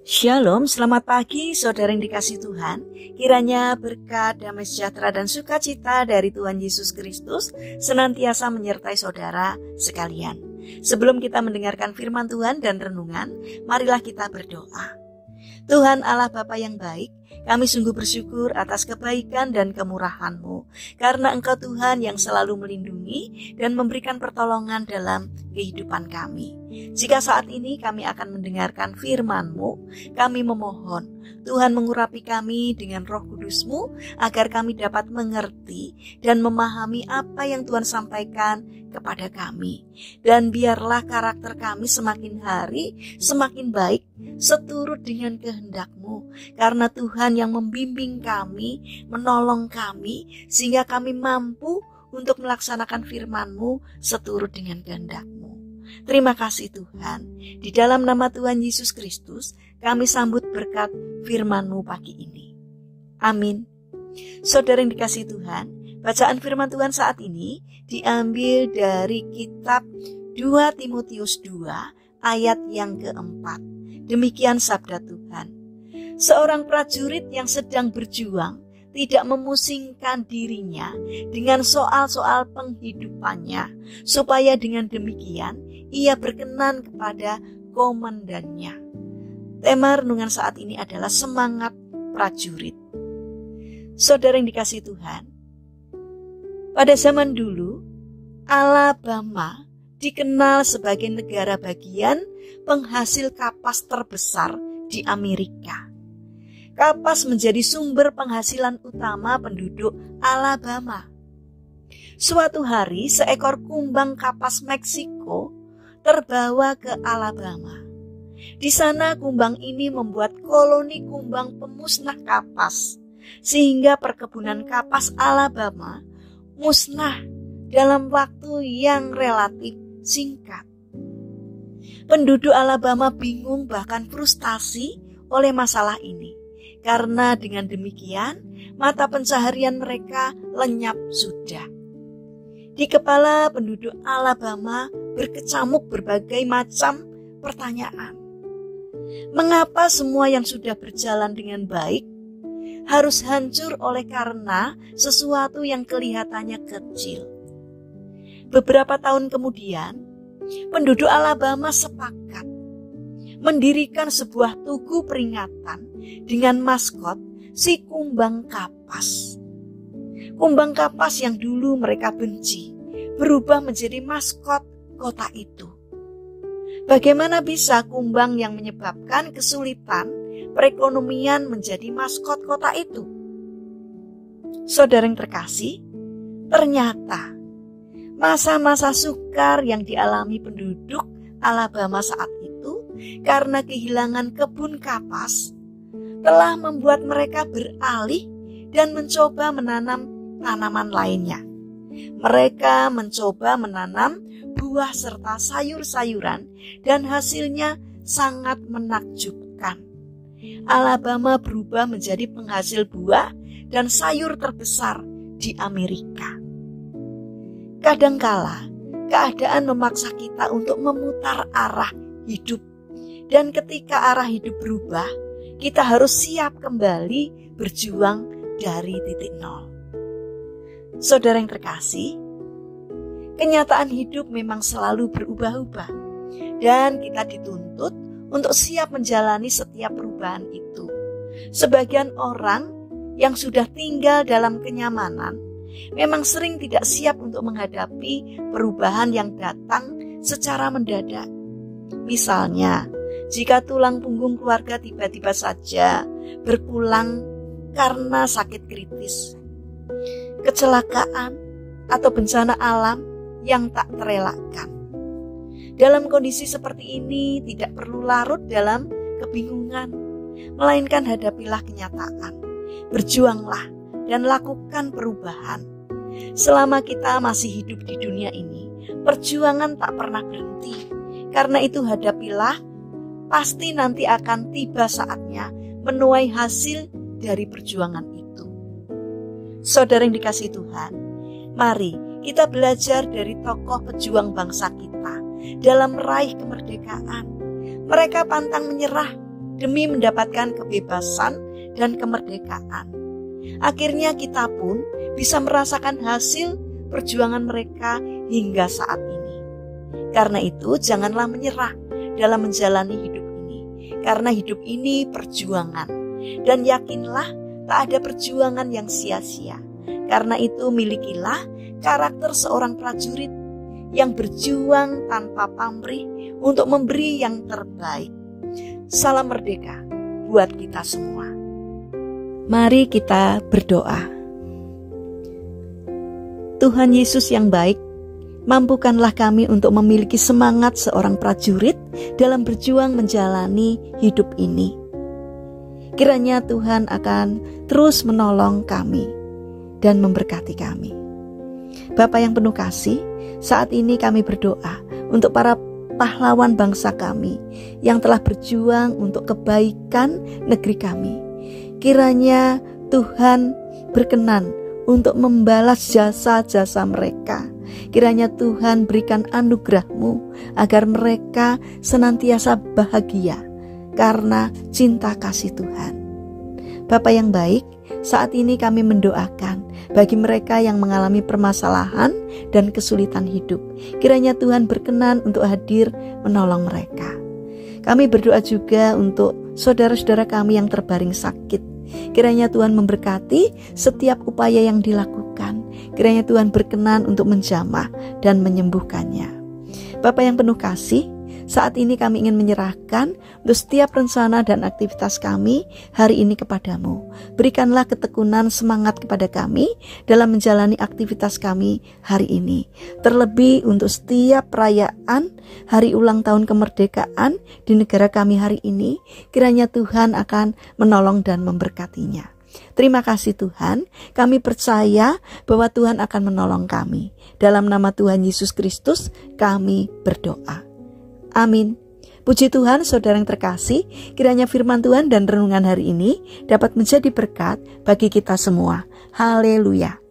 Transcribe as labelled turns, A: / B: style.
A: Shalom, selamat pagi saudara yang dikasihi Tuhan. Kiranya berkat, damai sejahtera dan sukacita dari Tuhan Yesus Kristus senantiasa menyertai saudara sekalian. Sebelum kita mendengarkan firman Tuhan dan renungan, marilah kita berdoa. Tuhan Allah Bapa yang baik, kami sungguh bersyukur atas kebaikan dan kemurahan-Mu, karena Engkau Tuhan yang selalu melindungi dan memberikan pertolongan dalam kehidupan kami. Jika saat ini kami akan mendengarkan firman-Mu, kami memohon Tuhan mengurapi kami dengan Roh Kudus-Mu agar kami dapat mengerti dan memahami apa yang Tuhan sampaikan kepada kami. Dan biarlah karakter kami semakin hari semakin baik seturut dengan kehendak-Mu, karena Tuhan yang membimbing kami, menolong kami, sehingga kami mampu untuk melaksanakan firman-Mu seturut dengan kehendak-Mu. Terima kasih Tuhan. Di dalam nama Tuhan Yesus Kristus, kami sambut berkat firman-Mu pagi ini. Amin. Saudara yang dikasihi Tuhan, bacaan firman Tuhan saat ini diambil dari kitab 2 Timotius 2 ayat yang keempat. Demikian sabda Tuhan. Seorang prajurit yang sedang berjuang tidak memusingkan dirinya dengan soal-soal penghidupannya, supaya dengan demikian ia berkenan kepada komandannya. Tema renungan saat ini adalah semangat prajurit. Saudara yang dikasihi Tuhan, pada zaman dulu, Alabama dikenal sebagai negara bagian penghasil kapas terbesar di Amerika. Kapas menjadi sumber penghasilan utama penduduk Alabama. Suatu hari, seekor kumbang kapas Meksiko terbawa ke Alabama. Di sana kumbang ini membuat koloni kumbang pemusnah kapas, sehingga perkebunan kapas Alabama musnah dalam waktu yang relatif singkat. Penduduk Alabama bingung bahkan frustasi oleh masalah ini, karena dengan demikian mata pencaharian mereka lenyap sudah. Di kepala penduduk Alabama berkecamuk berbagai macam pertanyaan. Mengapa semua yang sudah berjalan dengan baik harus hancur oleh karena sesuatu yang kelihatannya kecil? Beberapa tahun kemudian, penduduk Alabama sepakat mendirikan sebuah tugu peringatan dengan maskot si kumbang kapas. Kumbang kapas yang dulu mereka benci berubah menjadi maskot kota itu. Bagaimana bisa kumbang yang menyebabkan kesulitan perekonomian menjadi maskot kota itu? Saudara yang terkasih, ternyata masa-masa sukar yang dialami penduduk Alabama saat itu karena kehilangan kebun kapas telah membuat mereka beralih dan mencoba menanam tanaman lainnya. Mereka mencoba menanam buah serta sayur-sayuran dan hasilnya sangat menakjubkan. Alabama berubah menjadi penghasil buah dan sayur terbesar di Amerika. Kadangkala keadaan memaksa kita untuk memutar arah hidup. Dan ketika arah hidup berubah, kita harus siap kembali berjuang dari titik nol. Saudara yang terkasih, kenyataan hidup memang selalu berubah-ubah. Dan kita dituntut untuk siap menjalani setiap perubahan itu. Sebagian orang yang sudah tinggal dalam kenyamanan memang sering tidak siap untuk menghadapi perubahan yang datang secara mendadak. Misalnya, jika tulang punggung keluarga tiba-tiba saja berpulang karena sakit kritis, kecelakaan, atau bencana alam yang tak terelakkan. Dalam kondisi seperti ini tidak perlu larut dalam kebingungan, melainkan hadapilah kenyataan. Berjuanglah dan lakukan perubahan. Selama kita masih hidup di dunia ini, perjuangan tak pernah berhenti. Karena itu hadapilah, pasti nanti akan tiba saatnya menuai hasil dari perjuangan itu. Saudara yang dikasihi Tuhan, mari kita belajar dari tokoh pejuang bangsa kita dalam meraih kemerdekaan. Mereka pantang menyerah demi mendapatkan kebebasan dan kemerdekaan. Akhirnya kita pun bisa merasakan hasil perjuangan mereka hingga saat ini. Karena itu janganlah menyerah dalam menjalani hidup ini. Karena hidup ini perjuangan. Dan yakinlah tak ada perjuangan yang sia-sia. Karena itu milikilah karakter seorang prajurit yang berjuang tanpa pamrih untuk memberi yang terbaik. Salam merdeka buat kita semua. Mari kita berdoa. Tuhan Yesus yang baik, mampukanlah kami untuk memiliki semangat seorang prajurit dalam berjuang menjalani hidup ini. Kiranya Tuhan akan terus menolong kami dan memberkati kami. Bapa yang penuh kasih, saat ini kami berdoa untuk para pahlawan bangsa kami yang telah berjuang untuk kebaikan negeri kami. Kiranya Tuhan berkenan untuk membalas jasa-jasa mereka. Kiranya Tuhan berikan anugerah-Mu agar mereka senantiasa bahagia karena cinta kasih Tuhan. Bapa yang baik, saat ini kami mendoakan bagi mereka yang mengalami permasalahan dan kesulitan hidup. Kiranya Tuhan berkenan untuk hadir menolong mereka. Kami berdoa juga untuk saudara-saudara kami yang terbaring sakit. Kiranya Tuhan memberkati setiap upaya yang dilakukan. Kiranya Tuhan berkenan untuk menjamah dan menyembuhkannya. Bapa yang penuh kasih, saat ini kami ingin menyerahkan untuk setiap rencana dan aktivitas kami hari ini kepadamu. Berikanlah ketekunan semangat kepada kami dalam menjalani aktivitas kami hari ini. Terlebih untuk setiap perayaan hari ulang tahun kemerdekaan di negara kami hari ini, kiranya Tuhan akan menolong dan memberkatinya. Terima kasih Tuhan, kami percaya bahwa Tuhan akan menolong kami. Dalam nama Tuhan Yesus Kristus kami berdoa. Amin. Puji Tuhan, saudara yang terkasih, kiranya firman Tuhan dan renungan hari ini dapat menjadi berkat bagi kita semua. Haleluya.